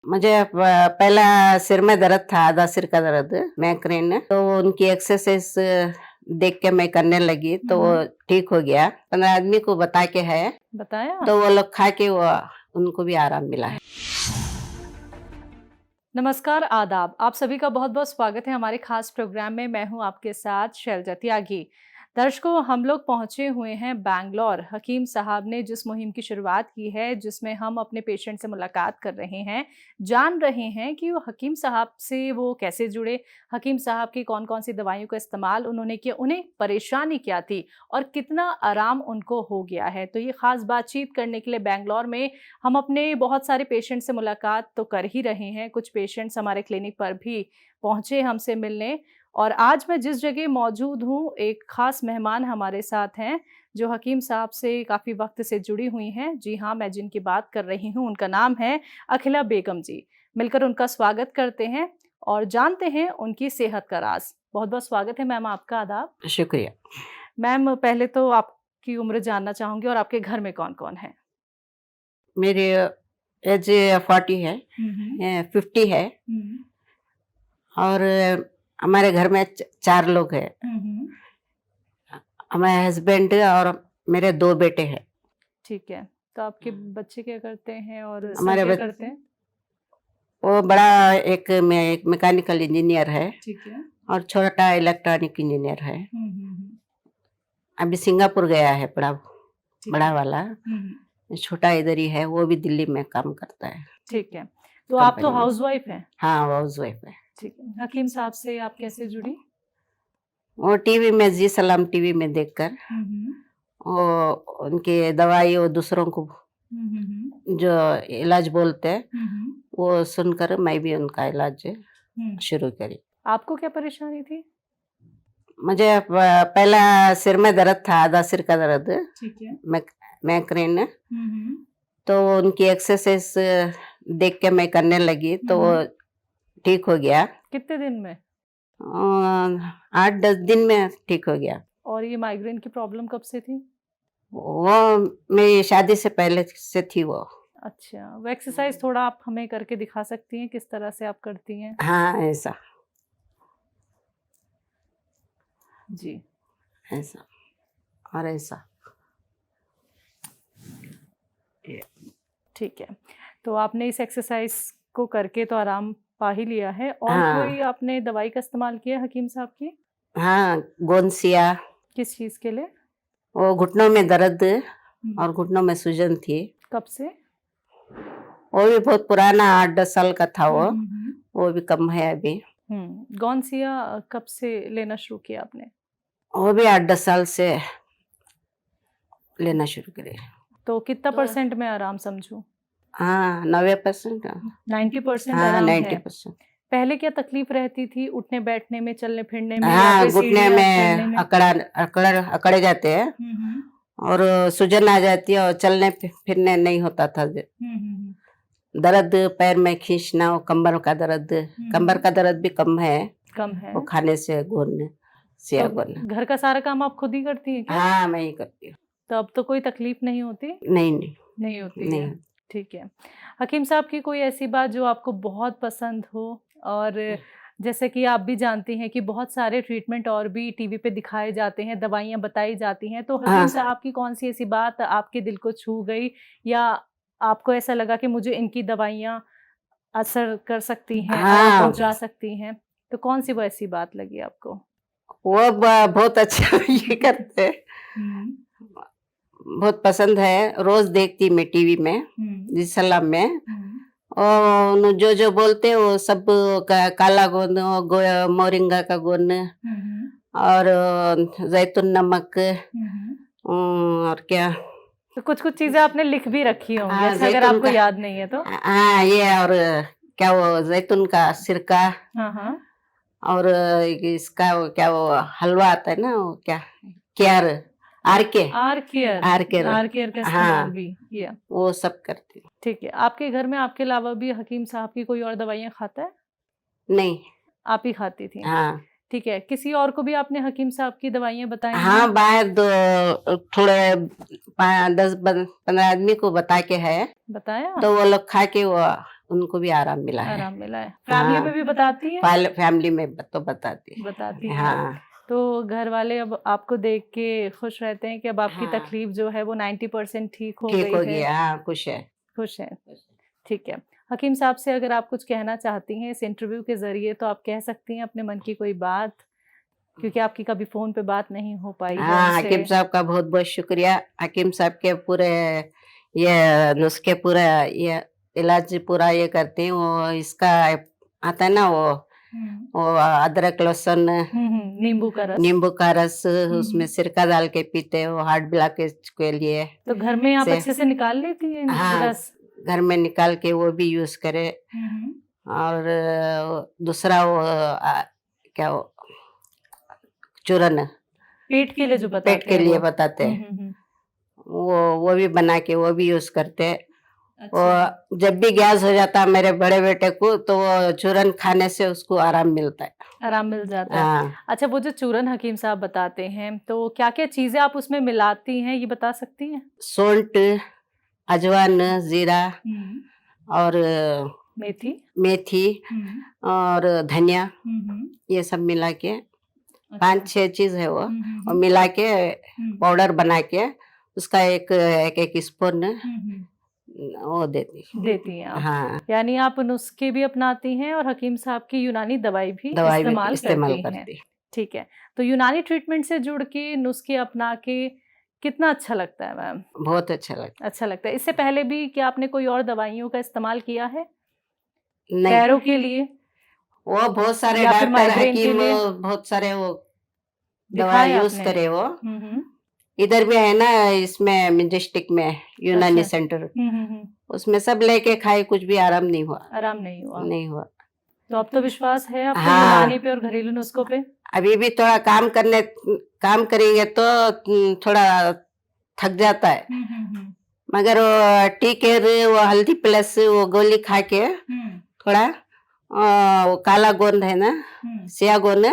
मुझे पहला सिर में दर्द था, आधा सिर का दर्द, माइग्रेन। तो उनकी एक्सरसाइज देख के मैं करने लगी तो वो ठीक हो गया। 15 आदमी को बता के है बताया तो वो लोग खा के वो उनको भी आराम मिला है। नमस्कार, आदाब। आप सभी का बहुत बहुत स्वागत है हमारे खास प्रोग्राम में। मैं हूं आपके साथ शैलजा त्यागी। दर्शकों, हम लोग पहुंचे हुए हैं बैंगलोर। हकीम साहब ने जिस मुहिम की शुरुआत की है, जिसमें हम अपने पेशेंट से मुलाकात कर रहे हैं, जान रहे हैं कि वो हकीम साहब से वो कैसे जुड़े, हकीम साहब की कौन कौन सी दवाइयों का इस्तेमाल उन्होंने किया, उन्हें परेशानी क्या थी और कितना आराम उनको हो गया है। तो ये खास बातचीत करने के लिए बैंगलोर में हम अपने बहुत सारे पेशेंट से मुलाकात तो कर ही रहे हैं। कुछ पेशेंट्स हमारे क्लिनिक पर भी पहुंचे हमसे मिलने। और आज मैं जिस जगह मौजूद हूँ, एक ख़ास मेहमान हमारे साथ हैं जो हकीम साहब से काफ़ी वक्त से जुड़ी हुई हैं। जी हाँ, मैं जिनकी बात कर रही हूँ उनका नाम है अखिला बेगम जी। मिलकर उनका स्वागत करते हैं और जानते हैं उनकी सेहत का राज। बहुत बहुत स्वागत है मैम आपका। आदाब। शुक्रिया मैम, पहले तो आपकी उम्र जानना चाहूँगी और आपके घर में कौन कौन है? मेरी एज 40 है, 50 है और हमारे घर में 4 लोग हैं। हमारे हस्बैंड और मेरे 2 बेटे हैं। ठीक है। तो आपके बच्चे क्या करते हैं और सर हमारे क्या बच्चे करते हैं? वो बड़ा एक मैकेनिकल इंजीनियर है ठीक है। और छोटा इलेक्ट्रॉनिक इंजीनियर है। अभी सिंगापुर गया है बड़ा वाला। छोटा इधर ही है, वो भी दिल्ली में काम करता है। ठीक है। तो आप तो कंपनी में। हाउसवाइफ हैं? हाँ, वो हाउस वाइफ है। ठीक है। हकीम साहब से आप कैसे जुड़ी? वो टीवी में, जी सलाम टीवी में देखकर वो उनकी दवाई वो दूसरों को जो इलाज बोलते हैं वो सुनकर मैं भी उनका इलाज शुरू करी। आपको क्या परेशानी थी? मुझे पहला सिर में दर्द था, आधा सिर का दर्द, ठीक है। माइग्रेन। तो उनकी एक्सरसाइज देख के मैं करने लगी तो वो ठीक हो गया। कितने दिन में? 8-10 दिन में ठीक हो गया। और ये माइग्रेन की प्रॉब्लम कब से थी? वो मेरी शादी से पहले से थी वो। अच्छा, वो एक्सरसाइज थोड़ा आप हमें करके दिखा सकती हैं, किस तरह से आप करती हैं? हाँ, ऐसा जी। ऐसा और ऐसा। ठीक है। तो आपने इस एक्सरसाइज को करके तो आराम पा ही लिया है। और हाँ कोई आपने दवाई का इस्तेमाल किया है हकीम साहब की? हाँ, गोंसिया। किस चीज़ के लिए? वो घुटनों में दर्द और घुटनों में सूजन थी। कब से? वो भी बहुत पुराना, 8-10 साल का था वो भी कम है अभी। गौनसिया कब से लेना शुरू किया आपने? वो भी 8-10 साल से लेना शुरू करे। तो कितना परसेंट में आराम समझूं? हाँ, 90%। 90% हाँ, आराम है। 90%। पहले क्या तकलीफ रहती थी उठने बैठने में, चलने फिरने में, या हाँ, फिर घुटने सीढ़ियाँ में चढ़ने में? अकड़े जाते हैं और सूजन आ जाती है और चलने फिरने नहीं होता था। दर्द पैर में खींचना, वो कमर का दर्द भी कम है। कम है। वो खाने से सिया तो गोन। घर का सारा काम आप खुद ही करती हैं क्या? हाँ, मैं ही करती हूँ। तो अब तो कोई तकलीफ नहीं होती? नहीं नहीं नहीं होती नहीं। है। ठीक है। हकीम साहब की कोई ऐसी बात जो आपको बहुत पसंद हो? और जैसे कि आप भी जानती हैं कि बहुत सारे ट्रीटमेंट और भी टीवी पे दिखाए जाते हैं, दवाइयाँ बताई जाती हैं, तो हकीम हाँ। साहब की कौन सी ऐसी बात आपके दिल को छू गई, या आपको ऐसा लगा कि मुझे इनकी दवाइयाँ असर कर सकती हैं, आराम हाँ, पहुँचा सकती हैं? तो कौन सी वो ऐसी बात लगी आपको? वो बहुत अच्छा ये करते हैं। बहुत पसंद है, रोज देखती मैं टीवी में, जी सलाम में। और जो जो बोलते हैं वो सब काला गोंद, मोरिंगा का गोंद और जैतून नमक और क्या। तो कुछ-कुछ चीज़ें आपने लिख भी रखी होंगी, हाँ, अच्छा अगर जैतून आपको का। याद नहीं है तो? हाँ, ये और क्या वो जैतून का सिरका हाँ। और इसका वो क्या वो हलवा आता है ना, वो क्या care, r care r care का इस्तेमाल हाँ, भी किया। वो सब करती हूँ। ठीक है। आपके घर में आपके अलावा भी हकीम साहब की कोई और दवाइयाँ खाता है? नहीं। आप ही खाती थी? हाँ ठीक है। किसी और को भी आपने हकीम साहब की दवाइयाँ बताई हैं? हाँ, बाहर थोड़े 10-15 आदमी को बता के है बताया? तो वो लोग खा के वो उनको भी आराम मिला है। आराम मिला है। फैमिली हाँ। में भी बताती हैं? फैमिली में तो बताती बताती है। हैं। हाँ तो घर वाले अब आपको देख के खुश रहते हैं कि अब आपकी हाँ, तकलीफ जो है वो 90% ठीक हो ठीक गई हो है? गया। हाँ, खुश है। खुश हैं। ठीक है। हकीम साहब से अगर आप कुछ कहना चाहती हैं इस इंटरव्यू के ज़रिए तो आप कह सकती हैं अपने मन की कोई बात, क्योंकि आपकी कभी फ़ोन पे बात नहीं हो पाई है हाँ, हकीम उनसे। साहब का बहुत बहुत शुक्रिया। हकीम साहब के पूरे ये नुस्खे पूरा ये इलाज पूरा ये करते हैं। वो इसका आता है ना, वो अदरक लहसुन नींबू का रस। नींबू का रस उसमें हम्म। सिरका डाल के पीते हो हार्ट ब्लॉकेज के लिए। तो घर में आप से अच्छे से निकाल लेती हैं हाँ, रस? घर में निकाल के वो भी यूज करे। और दूसरा वो क्या वो चूरन पेट के लिए जो पेट बताते के हैं लिए वो। बताते हैं, हम्म। वो भी बना के वो भी यूज करते हैं। अच्छा। वो जब भी गैस हो जाता है मेरे बड़े बेटे को, तो वो चूरन खाने से उसको आराम मिलता है। आराम मिल जाता है। हाँ, अच्छा, वो जो चूरन हकीम साहब बताते हैं तो क्या क्या चीजें आप उसमें मिलाती हैं ये बता सकती हैं? सौंठ, अजवान, जीरा और मेथी। मेथी और धनिया, ये सब मिला के अच्छा। 5-6 चीज है वो, और मिला के पाउडर बना के उसका एक स्पून वो देती हैं आप। हाँ, यानी आप नुस्खे भी अपनाती हैं और हकीम साहब की यूनानी दवाई भी दवाई भी इस्तेमाल इस्तेमाल करती हैं। करती। ठीक है। तो यूनानी ट्रीटमेंट से जुड़ के नुस्खे अपना के कितना अच्छा लगता है मैम? बहुत अच्छा लगता। अच्छा लगता है। इससे पहले भी क्या आपने कोई और दवाइयों का इस्तेमाल किया है नहीं, पैरों के लिए वो बहुत सारे या फिर डॉक्टर माइग्रेन के हकीम लिए बहुत सारे वो दवा दिखाए यूज आपने? करे वो। हम्म। इधर भी है ना, इसमें डिस्ट्रिक्ट में यूनानी अच्छा। सेंटर, हम्म। उसमें सब लेके खाए, कुछ भी आराम नहीं हुआ। आराम नहीं हुआ? नहीं हुआ। तो अब तो विश्वास है आपको हाँ, यूनानी पे और घरेलू नुस्खों पे? अभी भी थोड़ा काम करेंगे तो थोड़ा थक जाता है, मगर वो ठीक है। वो हल्दी प्लस वो गोली खा के थोड़ा वो काला गोंद है ना, सिया गोंद,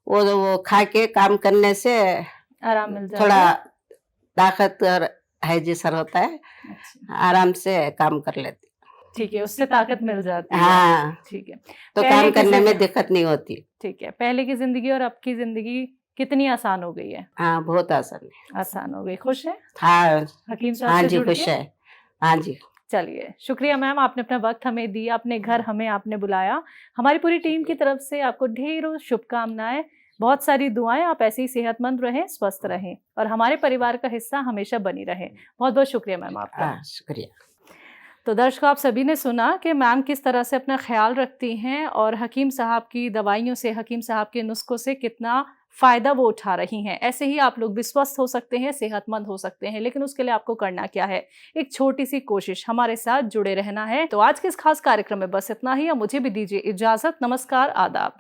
वो खा के काम करने से आराम मिल जाता थोड़ा है? ताकत और है जैसा होता है, अच्छा। आराम से काम कर लेती। ठीक है, उससे ताकत मिल जाती है। हाँ, ठीक है। तो पहले काम की करने में जिंदगी- दिक्कत नहीं होती। ठीक है, पहले की जिंदगी और अब की जिंदगी कितनी आसान हो गई है? हाँ, बहुत आसान है। आसान हो गई। खुश है हाँ, हकीम साहब हाँ से जी, जुड़ खुश के? है। हाँ जी, चलिए, शुक्रिया मैम, आपने अपना वक्त हमें दिया, अपने घर हमें आपने बुलाया। हमारी पूरी टीम की तरफ से आपको ढेरों शुभकामनाएं, बहुत सारी दुआएं। आप ऐसे ही सेहतमंद रहें, स्वस्थ रहें और हमारे परिवार का हिस्सा हमेशा बनी रहें। बहुत बहुत शुक्रिया मैम आपका। हाँ, शुक्रिया। तो दर्शकों, आप सभी ने सुना कि मैम किस तरह से अपना ख्याल रखती हैं और हकीम साहब की दवाइयों से, हकीम साहब के नुस्खों से कितना फ़ायदा वो उठा रही हैं। ऐसे ही आप लोग भी स्वस्थ हो सकते हैं, सेहतमंद हो सकते हैं, लेकिन उसके लिए आपको करना क्या है? एक छोटी सी कोशिश, हमारे साथ जुड़े रहना है। तो आज के इस खास कार्यक्रम में बस इतना ही। अब मुझे भी दीजिए इजाज़त। नमस्कार, आदाब।